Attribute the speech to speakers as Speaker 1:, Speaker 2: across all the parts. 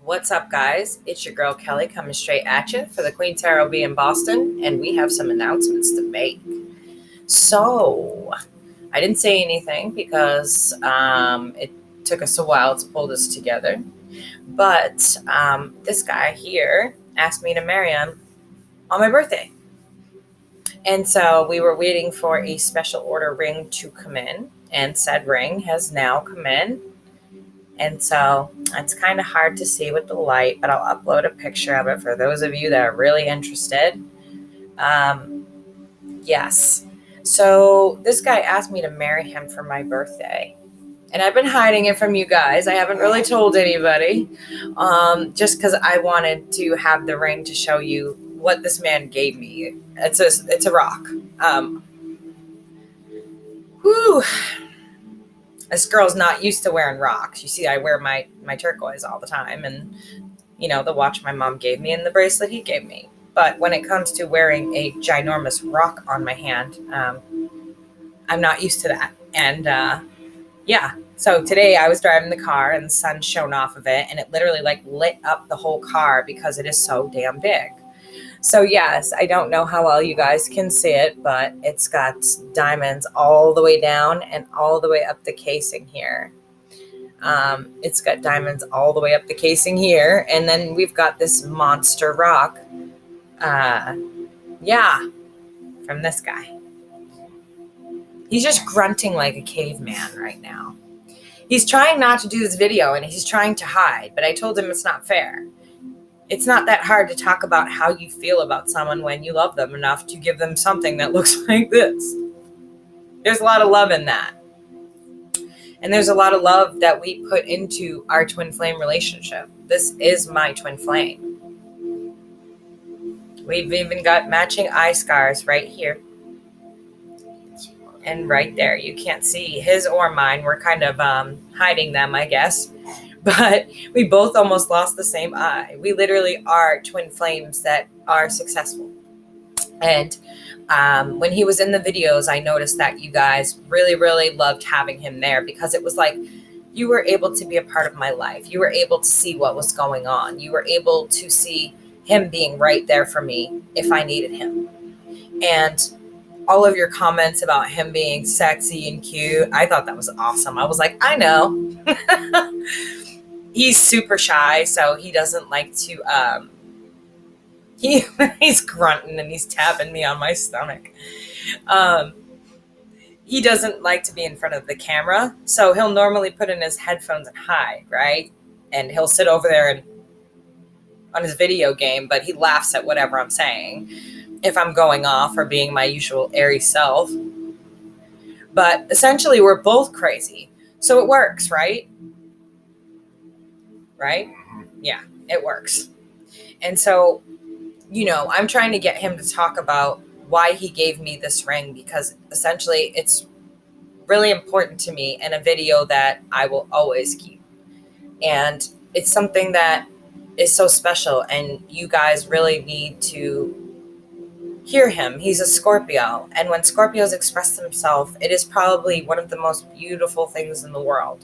Speaker 1: What's up, guys? It's your girl Kelly coming straight at you for the Queen Tarot Bee in Boston, and we have some announcements to make. So, I didn't say anything because it took us a while to pull this together, but this guy here asked me to marry him on my birthday. And so we were waiting for a special order ring to come in, and said ring has now come in. And so it's kind of hard to see with the light, but I'll upload a picture of it for those of you that are really interested. Yes. So this guy asked me to marry him for my birthday. And I've been hiding it from you guys. I haven't really told anybody, just because I wanted to have the ring to show you what this man gave me. It's a rock. Whew. This girl's not used to wearing rocks. You see, I wear my turquoise all the time, and the watch my mom gave me and the bracelet he gave me. But when it comes to wearing a ginormous rock on my hand, I'm not used to that. And so today I was driving the car and the sun shone off of it, and it literally lit up the whole car because it is so damn big. So yes, I don't know how well you guys can see it, but it's got diamonds all the way down and all the way up the casing here. It's got diamonds all the way up the casing here. And then we've got this monster rock. From this guy. He's just grunting like a caveman right now. He's trying not to do this video and he's trying to hide, but I told him it's not fair. It's not that hard to talk about how you feel about someone when you love them enough to give them something that looks like this. There's a lot of love in that. And there's a lot of love that we put into our twin flame relationship. This is my twin flame. We've even got matching eye scars right here. And right there. You can't see his or mine. We're kind of hiding them, I guess. But we both almost lost the same eye. We literally are twin flames that are successful. And when he was in the videos, I noticed that you guys really, really loved having him there because it was like you were able to be a part of my life. You were able to see what was going on. You were able to see him being right there for me if I needed him. And all of your comments about him being sexy and cute, I thought that was awesome. I was like, I know. He's super shy, so he doesn't like to, he's grunting and he's tapping me on my stomach. He doesn't like to be in front of the camera, so he'll normally put in his headphones and hide, right? And he'll sit over there and on his video game, but he laughs at whatever I'm saying if I'm going off or being my usual airy self. But essentially, we're both crazy, so it works, right? Right? Yeah, it works. And so, I'm trying to get him to talk about why he gave me this ring because essentially it's really important to me and a video that I will always keep. And it's something that is so special and you guys really need to hear him. He's a Scorpio. And when Scorpios express themselves, it is probably one of the most beautiful things in the world.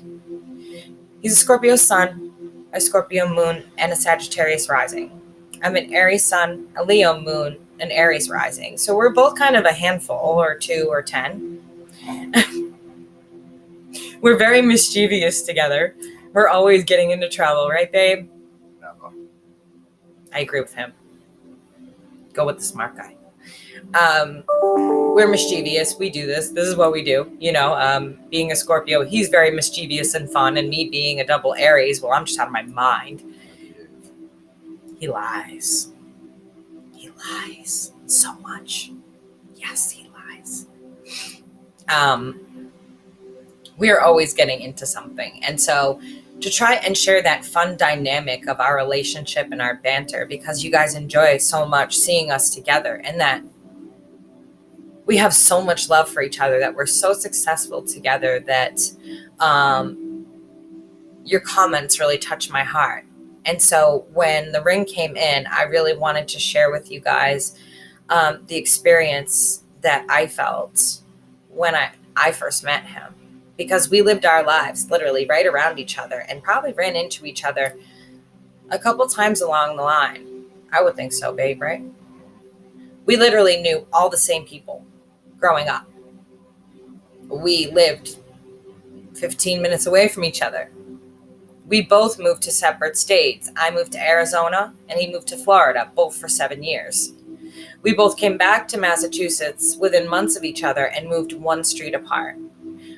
Speaker 1: He's a Scorpio sun, a Scorpio moon, and a Sagittarius rising. I'm an Aries sun, a Leo moon, an Aries rising. So we're both kind of a handful, or 2 or 10. We're very mischievous together. We're always getting into trouble, right, babe?
Speaker 2: Never.
Speaker 1: I agree with him. Go with the smart guy. We're mischievous. We do this. This is what we do. Being a Scorpio, he's very mischievous and fun. And me being a double Aries, well, I'm just out of my mind. He lies. He lies so much. Yes, he lies. We are always getting into something. And so to try and share that fun dynamic of our relationship and our banter, because you guys enjoy so much seeing us together and that we have so much love for each other, that we're so successful together, that your comments really touch my heart. And so when the ring came in, I really wanted to share with you guys the experience that I felt when I first met him, because we lived our lives literally right around each other and probably ran into each other A couple times along the line. I would think so, babe, right? We literally knew all the same people growing up. We lived 15 minutes away from each other. We both moved to separate states. I moved to Arizona and he moved to Florida, both for 7 years. We both came back to Massachusetts within months of each other and moved 1 street apart.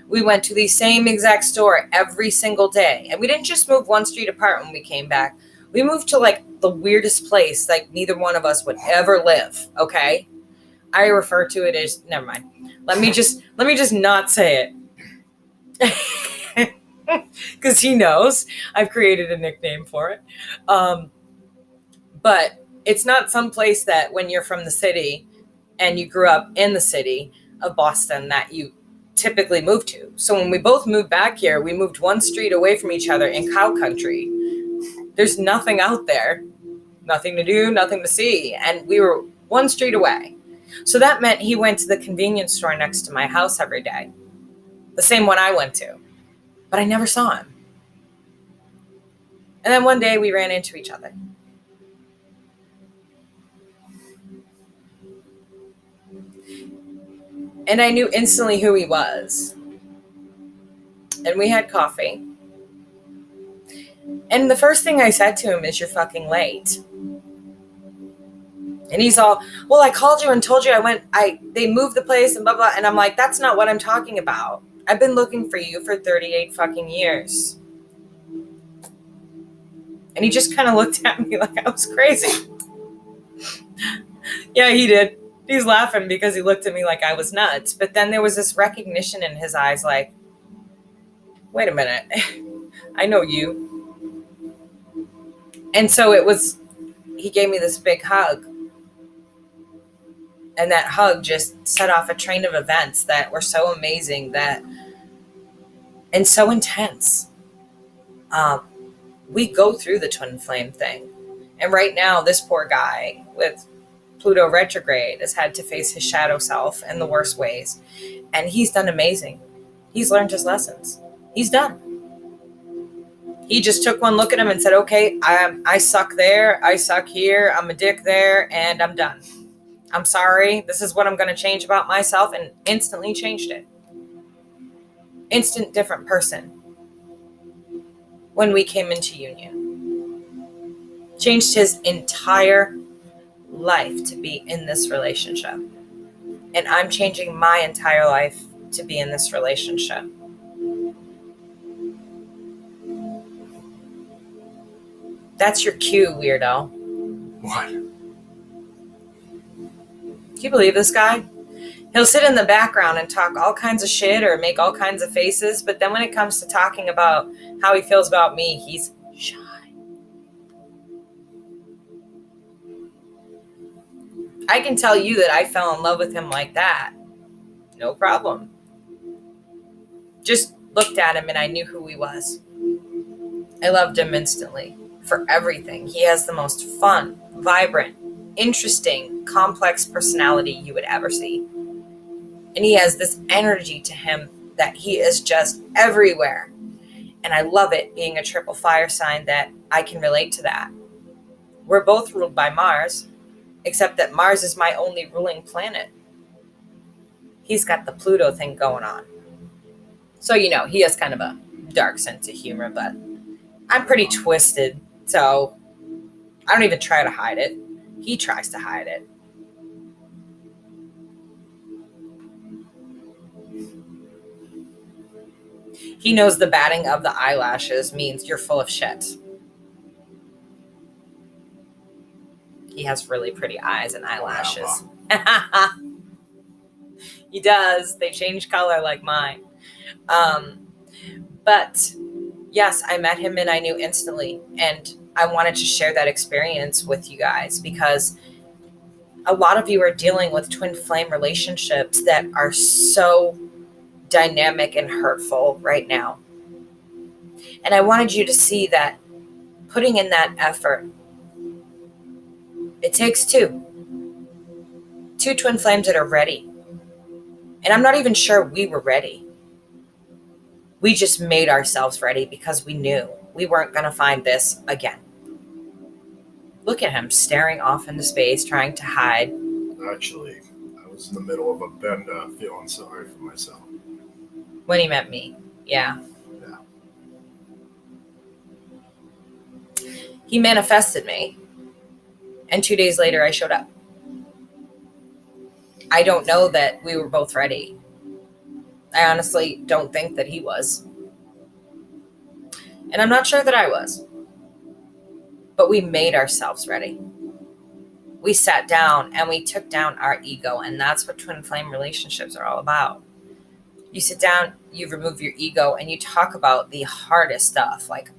Speaker 1: We went to the same exact store every single day. And we didn't just move 1 street apart when we came back. We moved to like the weirdest place, like neither one of us would ever live. Okay. I refer to it as, never mind. Let me just not say it. Because he knows I've created a nickname for it. But it's not some place that when you're from the city and you grew up in the city of Boston that you typically move to. So when we both moved back here, we moved 1 street away from each other in cow country. There's nothing out there, nothing to do, nothing to see. And we were 1 street away. So that meant he went to the convenience store next to my house every day. The same one I went to. But I never saw him. And then one day we ran into each other. And I knew instantly who he was. And we had coffee. And the first thing I said to him is, "You're fucking late." And he's all, "Well, I called you and told you they moved the place and blah, blah." And I'm like, "That's not what I'm talking about. I've been looking for you for 38 fucking years." And he just kind of looked at me like I was crazy. Yeah, he did. He's laughing because he looked at me like I was nuts. But then there was this recognition in his eyes like, wait a minute, I know you. And so he gave me this big hug. And that hug just set off a train of events that were so amazing and so intense. We go through the twin flame thing. And right now, this poor guy with Pluto retrograde has had to face his shadow self in the worst ways. And he's done amazing. He's learned his lessons. He's done. He just took one look at him and said, "Okay, I suck there. I suck here. I'm a dick there. And I'm done. I'm sorry. This is what I'm going to change about myself." And instantly changed it. Instant different person. When we came into union. Changed his entire life to be in this relationship. And I'm changing my entire life to be in this relationship. That's your cue, weirdo.
Speaker 2: What?
Speaker 1: Can you believe this guy? He'll sit in the background and talk all kinds of shit or make all kinds of faces, but then when it comes to talking about how he feels about me, he's shy. I can tell you that I fell in love with him like that. No problem. Just looked at him and I knew who he was. I loved him instantly for everything. He has the most fun, vibrant, interesting, complex personality you would ever see. And he has this energy to him that he is just everywhere. And I love it being a triple fire sign that I can relate to that. We're both ruled by Mars, except that Mars is my only ruling planet. He's got the Pluto thing going on. So, he has kind of a dark sense of humor, but I'm pretty twisted. So I don't even try to hide it. He tries to hide it. He knows the batting of the eyelashes means you're full of shit. He has really pretty eyes and eyelashes. He does. They change color like mine. But yes, I met him and I knew instantly. And I wanted to share that experience with you guys because a lot of you are dealing with twin flame relationships that are so dynamic and hurtful right now. And I wanted you to see that putting in that effort, it takes two twin flames that are ready. And I'm not even sure we were ready. We just made ourselves ready because we knew we weren't going to find this again. Look at him staring off into space, trying to hide.
Speaker 2: Actually, I was in the middle of a bender feeling sorry for myself.
Speaker 1: When he met me. Yeah. He manifested me. And 2 days later, I showed up. I don't know that we were both ready. I honestly don't think that he was. And I'm not sure that I was. But we made ourselves ready. We sat down and we took down our ego. And that's what twin flame relationships are all about. You sit down, you remove your ego, and you talk about the hardest stuff. Like,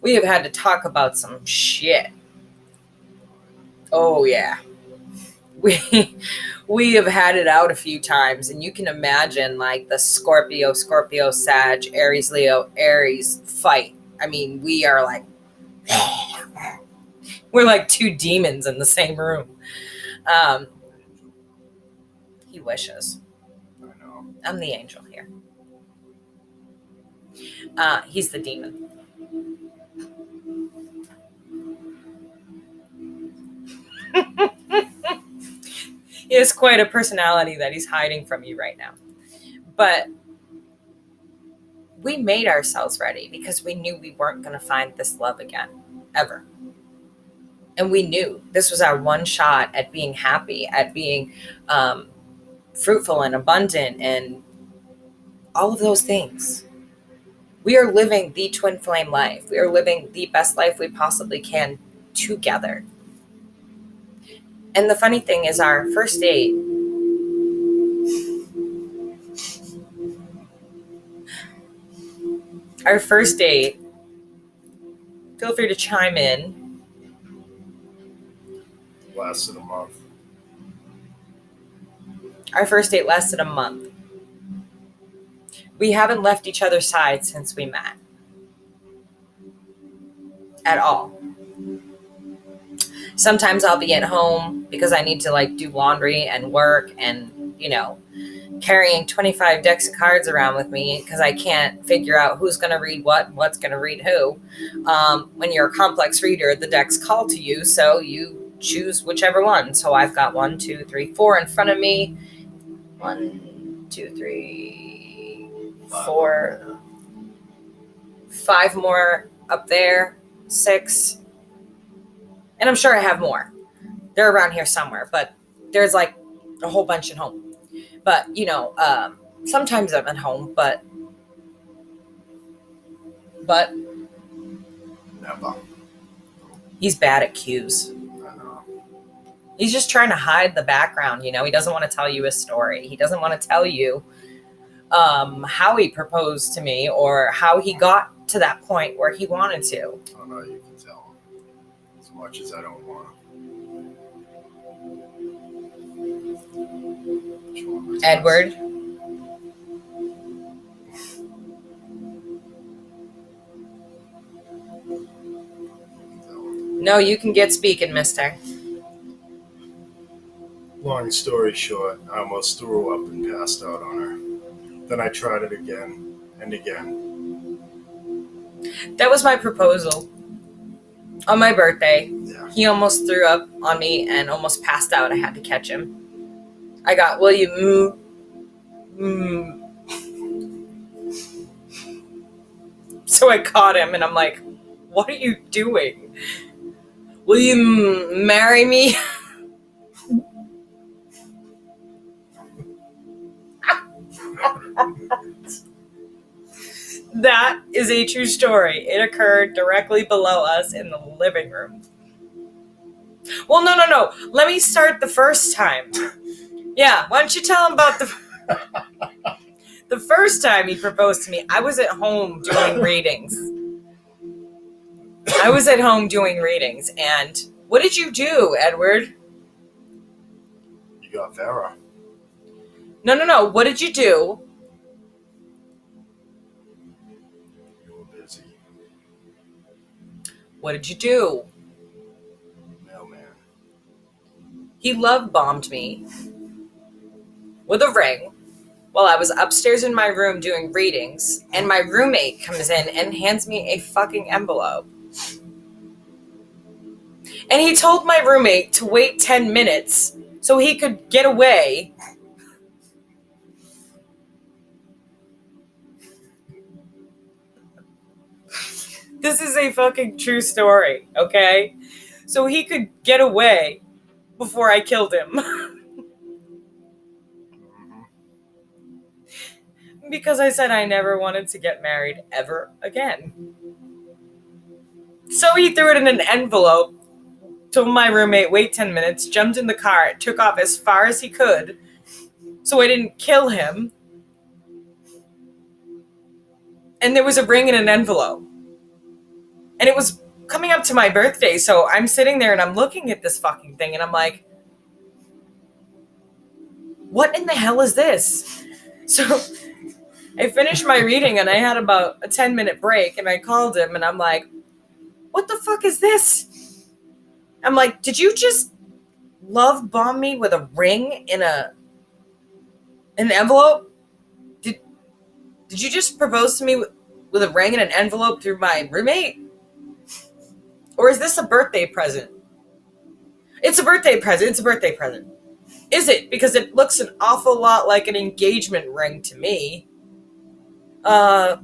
Speaker 1: we have had to talk about some shit. Oh, yeah. We have had it out a few times, and you can imagine like the Scorpio, Sag, Aries, Leo, Aries fight. I mean, we are like, we're like two demons in the same room. He wishes.
Speaker 2: I know.
Speaker 1: I'm the angel here. He's the demon. He has quite a personality that he's hiding from you right now. But we made ourselves ready because we knew we weren't going to find this love again, ever. And we knew this was our one shot at being happy, at being fruitful and abundant and all of those things. We are living the twin flame life. We are living the best life we possibly can together. And the funny thing is, our first date, feel free to chime in.
Speaker 2: Lasted a month.
Speaker 1: Our first date lasted a month. We haven't left each other's side since we met. At all. Sometimes I'll be at home because I need to like do laundry and work and, you know, carrying 25 decks of cards around with me because I can't figure out who's going to read what and what's going to read who. When you're a complex reader, the decks call to you, so you choose whichever one. So I've got 1, 2, 3, 4 in front of me. 1, 2, 3, 4, 5 more up there, 6. And I'm sure I have more. They're around here somewhere, but there's like a whole bunch at home. But, you know, sometimes I'm at home, but
Speaker 2: Never.
Speaker 1: He's bad at cues.
Speaker 2: I know.
Speaker 1: He's just trying to hide the background, you know. He doesn't want to tell you his story. He doesn't want to tell you how he proposed to me or how he got to that point where he wanted to.
Speaker 2: I don't know, you can tell him. As much as I don't want to.
Speaker 1: Edward. No, you can get speaking, mister.
Speaker 2: Long story short, I almost threw up and passed out on her. Then I tried it again and again.
Speaker 1: That was my proposal. On my birthday,
Speaker 2: Yeah.
Speaker 1: he almost threw up on me and almost passed out. I had to catch him. I got, will you So I caught him and I'm like, what are you doing? Will you marry me? That is a true story. It occurred directly below us in the living room. Well, no. Let me start the first time. Yeah, why don't you tell him about the first time he proposed to me? I was at home doing readings. And what did you do, Edward?
Speaker 2: You got Vera.
Speaker 1: No. What did you do?
Speaker 2: You were busy.
Speaker 1: What did you do?
Speaker 2: Mailman.
Speaker 1: He love bombed me with a ring while I was upstairs in my room doing readings, and my roommate comes in and hands me a fucking envelope. And he told my roommate to wait 10 minutes so he could get away. This is a fucking true story, okay? So he could get away before I killed him. Because I said I never wanted to get married ever again. So he threw it in an envelope, told my roommate, wait 10 minutes, jumped in the car, took off as far as he could so I didn't kill him. And there was a ring in an envelope. And it was coming up to my birthday, so I'm sitting there and I'm looking at this fucking thing and I'm like, what in the hell is this? So I finished my reading and I had about a 10-minute break and I called him and I'm like, what the fuck is this? I'm like, did you just love bomb me with a ring in an envelope? Did you just propose to me with a ring in an envelope through my roommate? Or is this a birthday present? It's a birthday present. It's a birthday present. Is it? Because it looks an awful lot like an engagement ring to me. Yeah,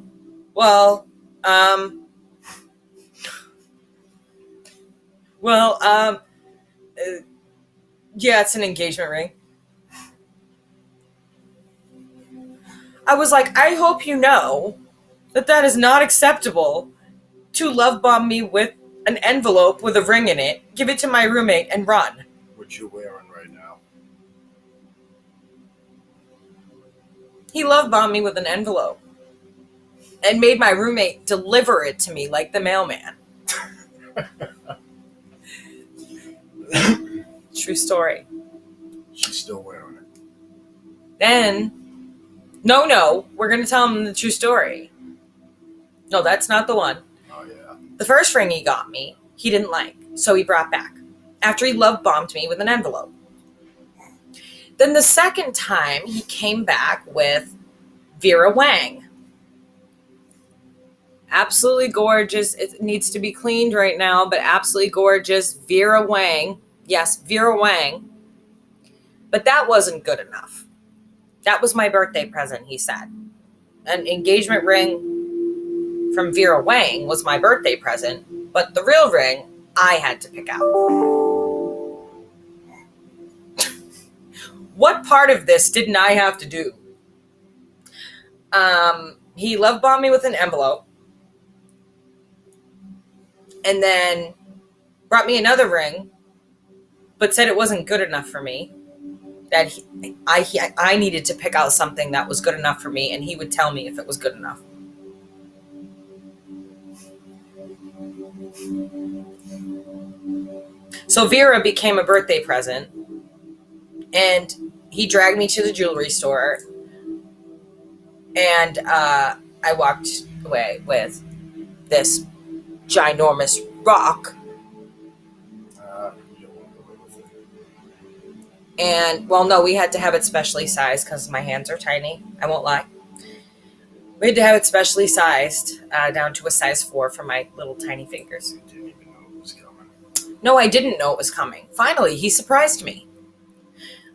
Speaker 1: it's an engagement ring. I was like, I hope you know that is not acceptable to love bomb me with an envelope with a ring in it, give it to my roommate, and run.
Speaker 2: What you wearing right now?
Speaker 1: He love bombed me with an envelope and made my roommate deliver it to me like the mailman. True story.
Speaker 2: She's still wearing it.
Speaker 1: Then, no, we're going to tell him the true story. No, that's not the one.
Speaker 2: Oh, yeah.
Speaker 1: The first ring he got me, he didn't like, so he brought back. After he love bombed me with an envelope. Then the second time, he came back with Vera Wang. Absolutely gorgeous. It needs to be cleaned right now, but absolutely gorgeous. Vera Wang. Yes, Vera Wang. But that wasn't good enough. That was my birthday present, he said. An engagement ring from Vera Wang was my birthday present, but the real ring I had to pick out. What part of this didn't I have to do? He love bombed me with an envelope and then brought me another ring, but said it wasn't good enough for me. That I needed to pick out something that was good enough for me, and he would tell me if it was good enough. So Vera became a birthday present, and he dragged me to the jewelry store, and I walked away with this ginormous rock. And, well, no, we had to have it specially sized because my hands are tiny. I won't lie. We had to have it specially sized down to a size 4 for my little tiny fingers.
Speaker 2: You didn't even know it was coming.
Speaker 1: No, I didn't know it was coming. Finally, he surprised me.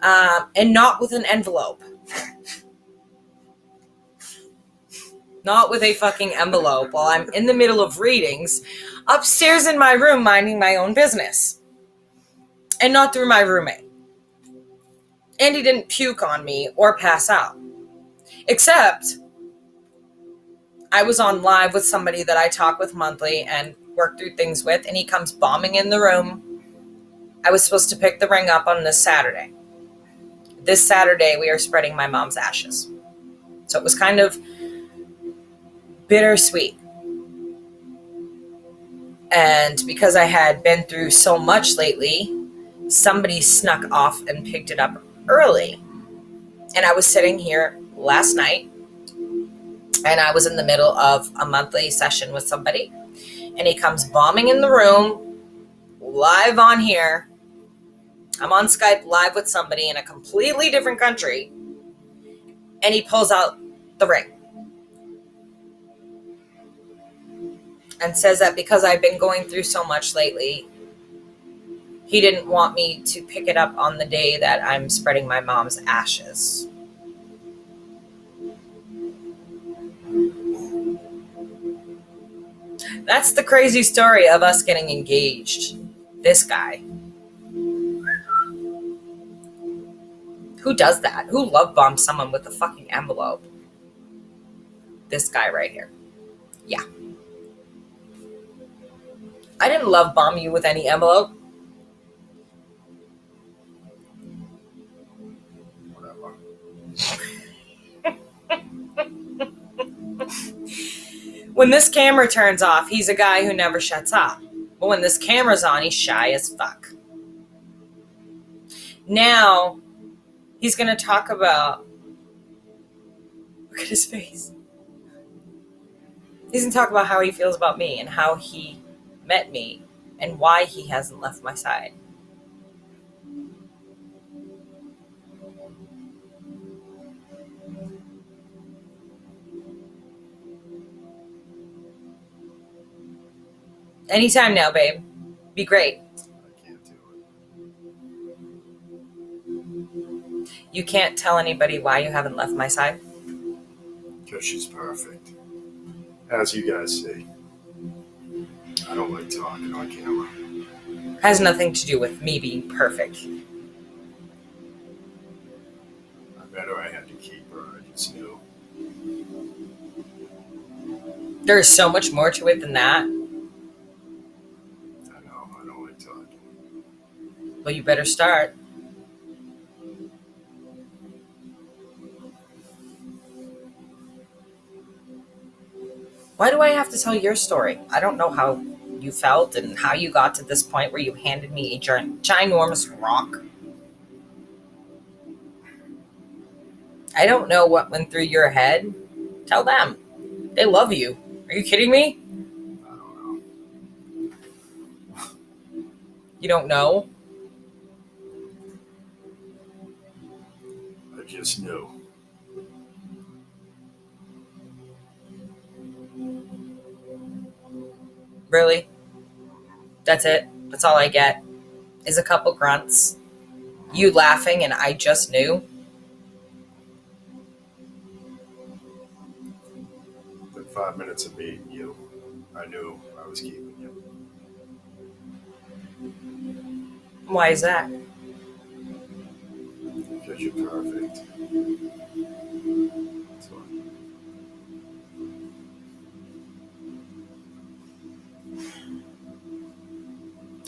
Speaker 1: And not with an envelope. Not with a fucking envelope while I'm in the middle of readings upstairs in my room minding my own business. And not through my roommate. And he didn't puke on me or pass out. Except I was on live with somebody that I talk with monthly and work through things with, and he comes bombing in the room. I was supposed to pick the ring up on this Saturday. This Saturday, we are spreading my mom's ashes. So it was kind of bittersweet. And because I had been through so much lately, somebody snuck off and picked it up early. And I was sitting here last night, and I was in the middle of a monthly session with somebody, and he comes bombing in the room, live on here. I'm on Skype live with somebody in a completely different country, and he pulls out the ring and says that because I've been going through so much lately, He didn't want me to pick it up on the day that I'm spreading my mom's ashes. That's the crazy story of us getting engaged. This guy. Who does that? Who love bombs someone with a fucking envelope? This guy right here. Yeah. I didn't love bomb you with any envelope.
Speaker 2: Whatever.
Speaker 1: When this camera turns off, he's a guy who never shuts up. But when this camera's on, he's shy as fuck. Now, he's going to talk about... Look at his face. He's going to talk about how he feels about me and how he met me and why he hasn't left my side. Anytime now, babe. Be great.
Speaker 2: I can't do it.
Speaker 1: You can't tell anybody why you haven't left my side?
Speaker 2: Because she's perfect. As you guys see. I don't like talking on camera.
Speaker 1: Has nothing to do with me being perfect.
Speaker 2: I met her, I had to keep her, I just knew.
Speaker 1: There's so much more to it than that.
Speaker 2: I know, I don't like talking.
Speaker 1: Well, you better start. Why do I have to tell your story? I don't know how you felt and how you got to this point where you handed me a ginormous rock. I don't know what went through your head. Tell them. They love you. Are you kidding me?
Speaker 2: I don't know.
Speaker 1: You don't know?
Speaker 2: I just knew.
Speaker 1: Really? That's it? That's all I get? Is a couple grunts? You laughing and I just knew?
Speaker 2: Within 5 minutes of meeting you, I knew I was keeping you.
Speaker 1: Why is that?
Speaker 2: Because you're perfect. That's why.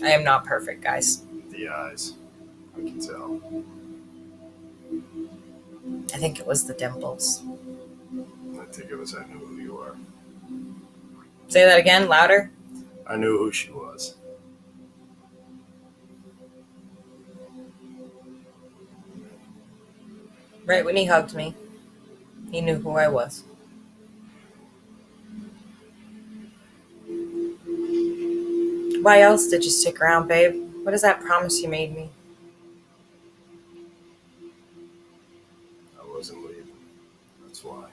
Speaker 1: I am not perfect, guys.
Speaker 2: The eyes. I can tell.
Speaker 1: I think it was the dimples.
Speaker 2: I think it was I knew who you were.
Speaker 1: Say that again, louder.
Speaker 2: I knew who she was.
Speaker 1: Right when he hugged me, he knew who I was. Why else did you stick around, babe? What is that promise you made me?
Speaker 2: I wasn't leaving. That's why.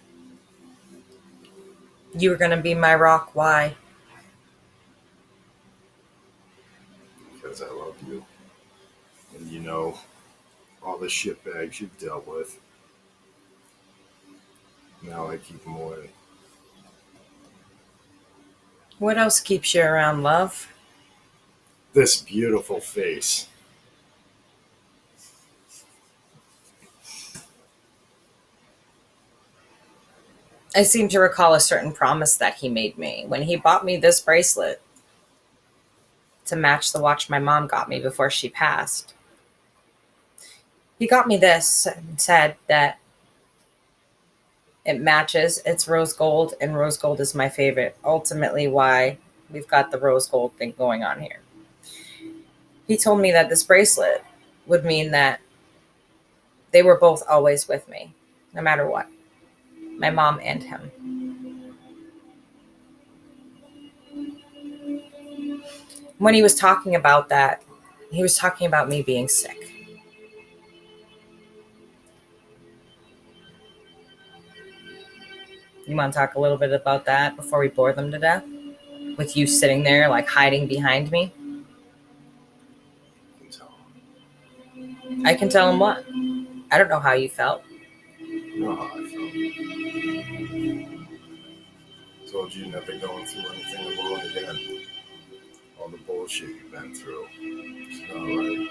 Speaker 1: You were gonna be my rock. Why?
Speaker 2: Because I love you. And you know, all the shitbags you've dealt with. Now I keep them away.
Speaker 1: What else keeps you around, love?
Speaker 2: This beautiful face.
Speaker 1: I seem to recall a certain promise that he made me when he bought me this bracelet to match the watch my mom got me before she passed. He got me this and said that it matches. It's rose gold, and rose gold is my favorite. Ultimately, why we've got the rose gold thing going on here. He told me that this bracelet would mean that they were both always with me, no matter what. My mom and him. When he was talking about that, he was talking about me being sick. You want to talk a little bit about that before we bore them to death? With you sitting there, like hiding behind me? I can tell him what. I don't know how you felt.
Speaker 2: You know how I felt. Told you never going through anything alone again. All the bullshit you've been through. It's not right.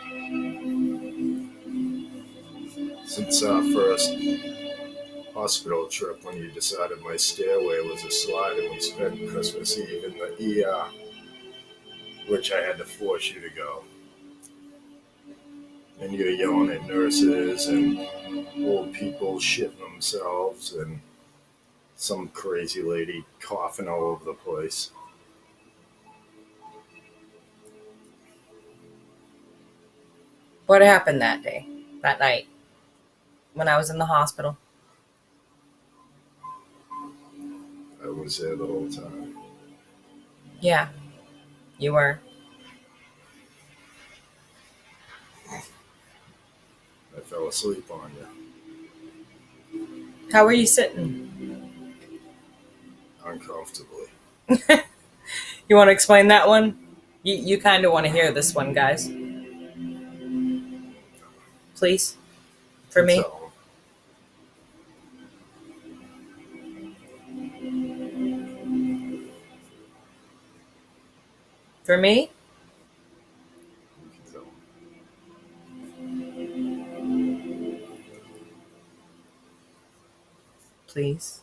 Speaker 2: Since our first hospital trip, when you decided my stairway was a slide and we spent Christmas Eve in the ER, which I had to force you to go. And you're yelling at nurses and old people shitting themselves and some crazy lady coughing all over the place.
Speaker 1: What happened that day, that night, when I was in the hospital?
Speaker 2: I was there the whole time.
Speaker 1: Yeah, you were.
Speaker 2: I fell asleep on you.
Speaker 1: How were you sitting?
Speaker 2: Uncomfortably.
Speaker 1: You want to explain that one? You kind of want to hear this one, guys. Please? For me?
Speaker 2: Tell 'em.
Speaker 1: For me?
Speaker 2: Tell 'em.
Speaker 1: Please.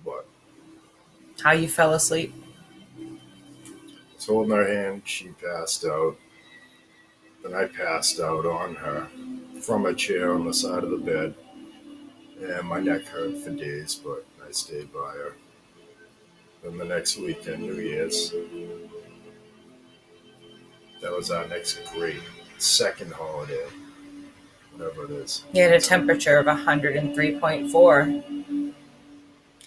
Speaker 2: What?
Speaker 1: How you fell asleep?
Speaker 2: I was holding her hand, she passed out. Then I passed out on her from a chair on the side of the bed. And my neck hurt for days, but I stayed by her. Then the next weekend, New Year's, that was our next great second holiday, whatever it is.
Speaker 1: He had a temperature of 103.4.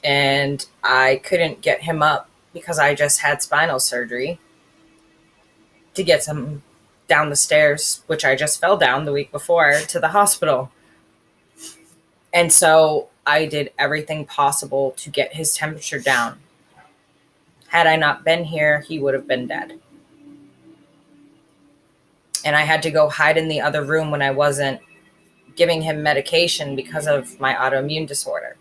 Speaker 1: And I couldn't get him up because I just had spinal surgery to get him down the stairs, which I just fell down the week before, to the hospital. And so I did everything possible to get his temperature down. Had I not been here, he would have been dead. And I had to go hide in the other room when I wasn't giving him medication because of my autoimmune disorder.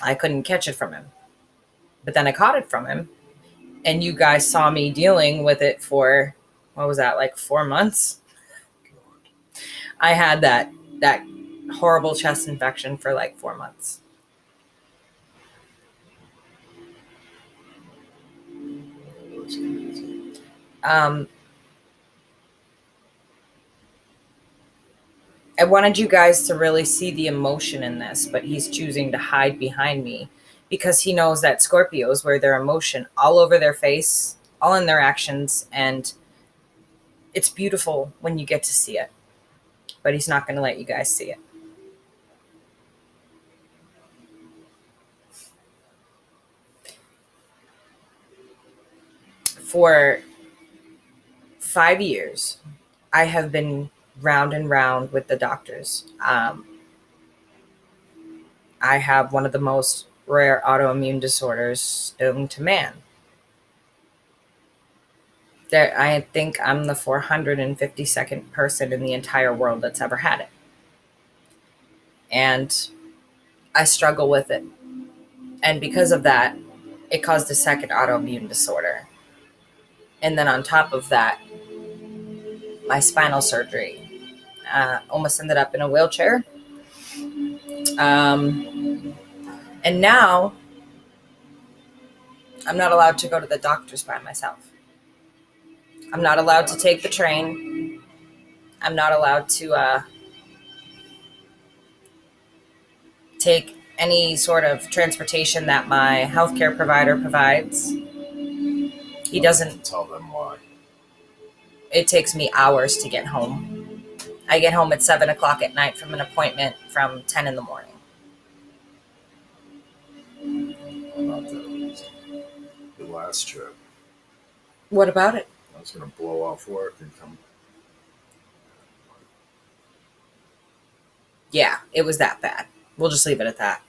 Speaker 1: I couldn't catch it from him. But then I caught it from him. And you guys saw me dealing with it for, what was that, like 4 months? I had that horrible chest infection for like 4 months.
Speaker 2: That was crazy.
Speaker 1: I wanted you guys to really see the emotion in this, but he's choosing to hide behind me because he knows that Scorpios wear their emotion all over their face, all in their actions, and it's beautiful when you get to see it. But he's not going to let you guys see it. For 5 years, I have been round and round with the doctors. I have one of the most rare autoimmune disorders known to man. I think I'm the 452nd person in the entire world that's ever had it. And I struggle with it. And because of that, it caused a second autoimmune disorder. And then on top of that, my spinal surgery. Almost ended up in a wheelchair. And now I'm not allowed to go to the doctors by myself. I'm not allowed to take the train. I'm not allowed to take any sort of transportation that my healthcare provider provides. He doesn't.
Speaker 2: Tell them why.
Speaker 1: It takes me hours to get home. I get home at 7 o'clock at night from an appointment from 10 in the morning.
Speaker 2: About that reason. The last trip,
Speaker 1: What about it?
Speaker 2: I was going to blow off work and come.
Speaker 1: Yeah, it was that bad. We'll just leave it at that.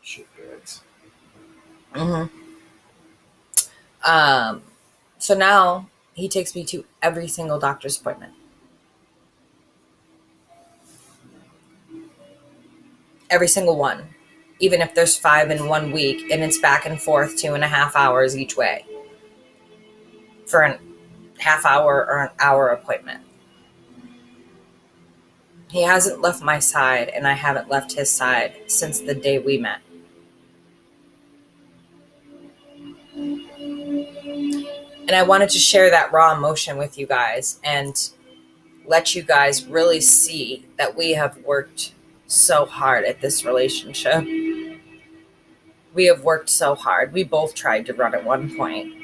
Speaker 2: Shitbags.
Speaker 1: Mm-hmm. So now He takes me to every single doctor's appointment. Every single one. Even if there's 5 in 1 week and it's back and forth 2.5 hours each way for a half hour or an hour appointment. He hasn't left my side, and I haven't left his side since the day we met. And I wanted to share that raw emotion with you guys and let you guys really see that we have worked so hard at this relationship. We have worked so hard. We both tried to run at one point,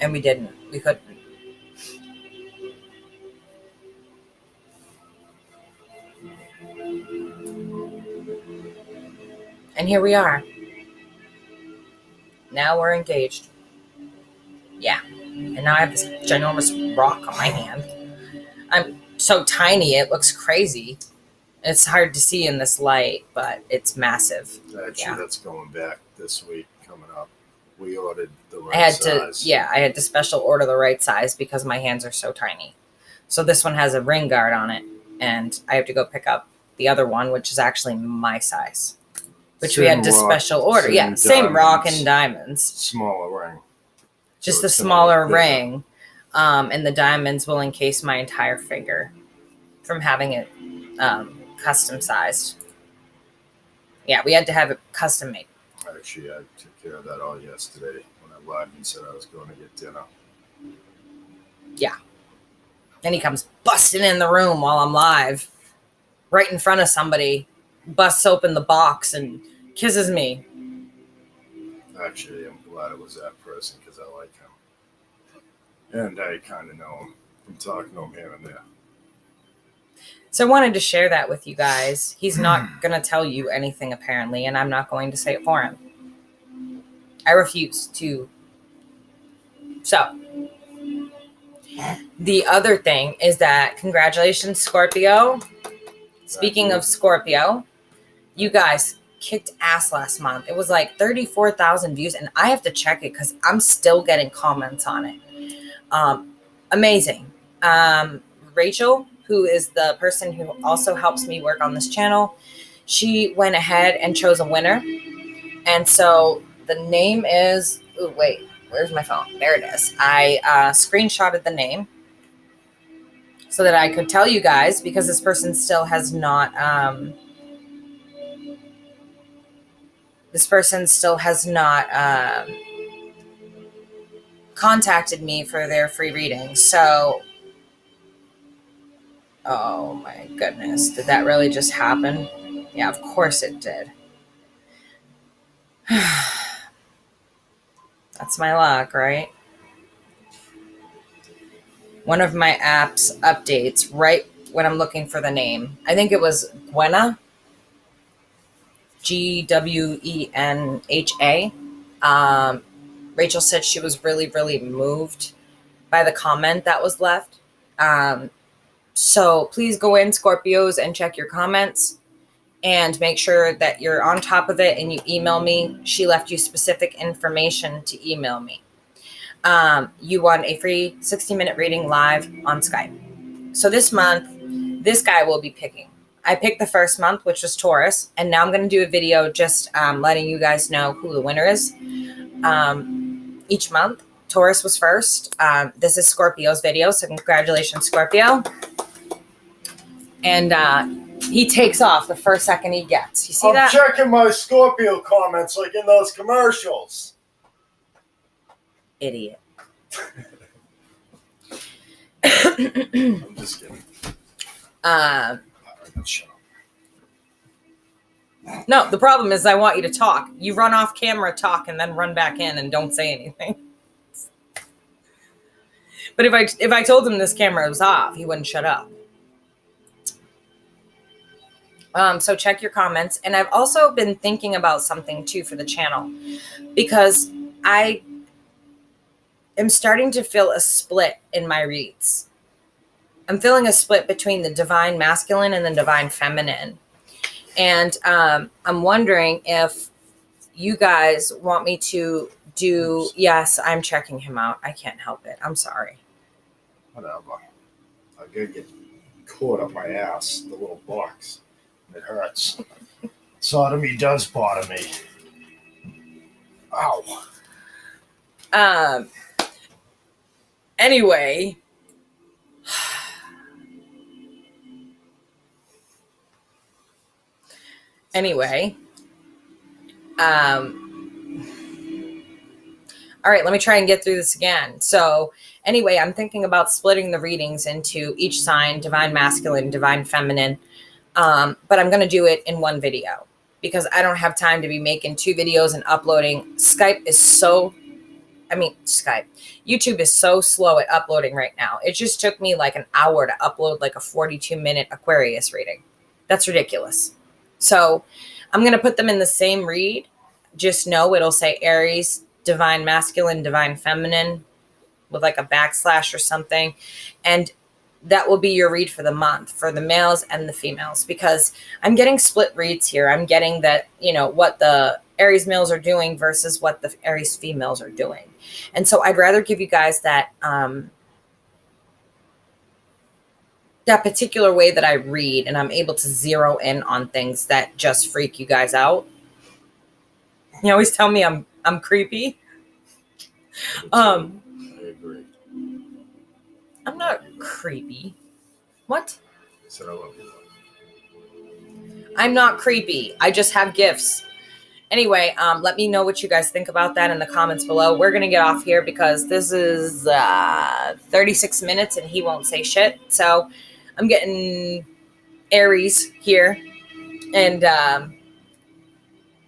Speaker 1: and we didn't. We couldn't. And here we are. Now we're engaged. Yeah. And now I have this ginormous rock on my hand. I'm so tiny, it looks crazy. It's hard to see in this light, but it's massive.
Speaker 2: Actually, that's going back this week coming up. We ordered the right size.
Speaker 1: I had to special order the right size because my hands are so tiny. So this one has a ring guard on it, and I have to go pick up the other one, which is actually my size, which we had to special order. Yeah, same rock and diamonds.
Speaker 2: Smaller ring.
Speaker 1: Just the smaller ring, and the diamonds will encase my entire finger from having it custom sized. Yeah, we had to have it custom made.
Speaker 2: Actually, I took care of that all yesterday when I lied and said I was going to get dinner.
Speaker 1: Yeah. Then he comes busting in the room while I'm live, right in front of somebody, busts open the box and kisses me.
Speaker 2: Actually, I'm glad it was that person because I like him. And I kind of know him from talking to him here and there.
Speaker 1: So I wanted to share that with you guys. He's not going to tell you anything, apparently, and I'm not going to say it for him. I refuse to. So, the other thing is that, congratulations, Scorpio. Speaking of Scorpio, you guys kicked ass last month. It was like 34,000 views, and I have to check it because I'm still getting comments on it. Amazing. Rachel, who is the person who also helps me work on this channel, she went ahead and chose a winner. And so the name is, oh, wait, where's my phone? There it is. I screenshotted the name so that I could tell you guys, because this person still has not, contacted me for their free reading. So, oh my goodness, did that really just happen? Yeah, of course it did. That's my luck, right? One of my apps updates right when I'm looking for the name. I think it was Gwenha. Gwenha. Rachel said she was really, really moved by the comment that was left. So please go in, Scorpios, and check your comments and make sure that you're on top of it and you email me. She left you specific information to email me. You won a free 60-minute reading live on Skype. So this month, this guy will be picking. I picked the first month, which was Taurus, and now I'm going to do a video just letting you guys know who the winner is. Each month, Taurus was first. This is Scorpio's video, so congratulations, Scorpio. And he takes off the first second he gets. You see that?
Speaker 2: I'm checking my Scorpio comments like in those commercials.
Speaker 1: Idiot.
Speaker 2: I'm just kidding. Shut up.
Speaker 1: No, the problem is I want you to talk. You run off camera, talk, and then run back in and don't say anything. But if I told him this camera was off, he wouldn't shut up. So check your comments. And I've also been thinking about something too for the channel, because I am starting to feel a split in my reads. I'm feeling a split between the divine masculine and the divine feminine. And I'm wondering if you guys want me to do,
Speaker 2: Oops.
Speaker 1: yes, I'm checking him out. I can't help it. I'm sorry.
Speaker 2: Whatever. I gotta get caught up my ass, the little box. It hurts. Sodomy does bother me. Ow.
Speaker 1: Anyway. Anyway. All right, let me try and get through this again. So anyway, I'm thinking about splitting the readings into each sign, divine masculine, divine feminine. But I'm going to do it in one video because I don't have time to be making 2 videos and uploading. YouTube is so slow at uploading right now. It just took me like an hour to upload like a 42-minute Aquarius reading. That's ridiculous. So I'm going to put them in the same read. Just know it'll say Aries, divine masculine, divine feminine with like a backslash or something. And that will be your read for the month for the males and the females, because I'm getting split reads here. I'm getting that, what the Aries males are doing versus what the Aries females are doing. And so I'd rather give you guys that, that particular way that I read, and I'm able to zero in on things that just freak you guys out. You always tell me I'm creepy.
Speaker 2: I agree.
Speaker 1: I'm not creepy. What?
Speaker 2: I said I love you.
Speaker 1: I'm not creepy. I just have gifts. Anyway, let me know what you guys think about that in the comments below. We're going to get off here because this is 36 minutes and he won't say shit. So I'm getting Aries here. And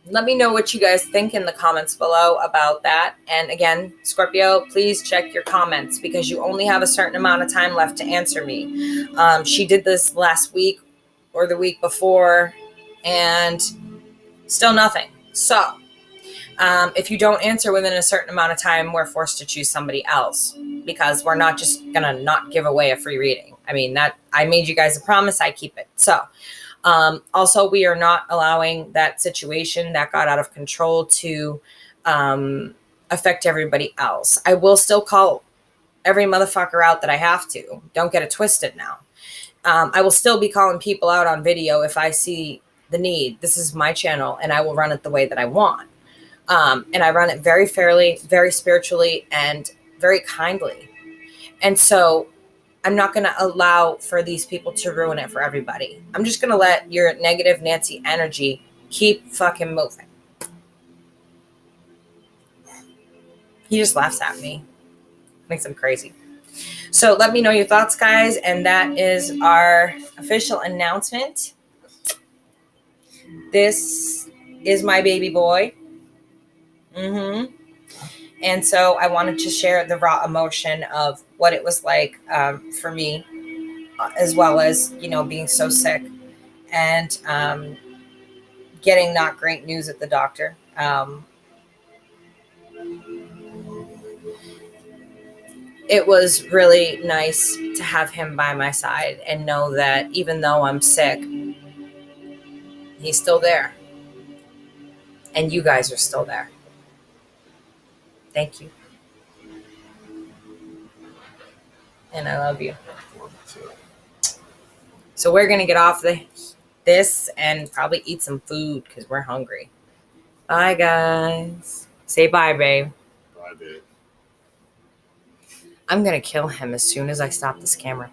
Speaker 1: let me know what you guys think in the comments below about that. And again, Scorpio, please check your comments because you only have a certain amount of time left to answer me. She did this last week or the week before and still nothing. So if you don't answer within a certain amount of time, we're forced to choose somebody else because we're not just going to not give away a free reading. I mean, that I made you guys a promise. I keep it. So also, we are not allowing that situation that got out of control to affect everybody else. I will still call every motherfucker out that I have to. Don't get it twisted now. I will still be calling people out on video if I see the need. This is my channel and I will run it the way that I want. And I run it very fairly, very spiritually, and very kindly. And so I'm not going to allow for these people to ruin it for everybody. I'm just going to let your negative Nancy energy keep fucking moving. He just laughs at me. Makes him crazy. So let me know your thoughts, guys. And that is our official announcement. This is my baby boy. And so I wanted to share the raw emotion of what it was like for me, as well as, being so sick and getting not great news at the doctor. It was really nice to have him by my side and know that even though I'm sick, he's still there. And you guys are still there. Thank you. And I love you. So we're going to get off this and probably eat some food because we're hungry. Bye, guys. Say bye, babe.
Speaker 2: Bye, babe.
Speaker 1: I'm going to kill him as soon as I stop this camera.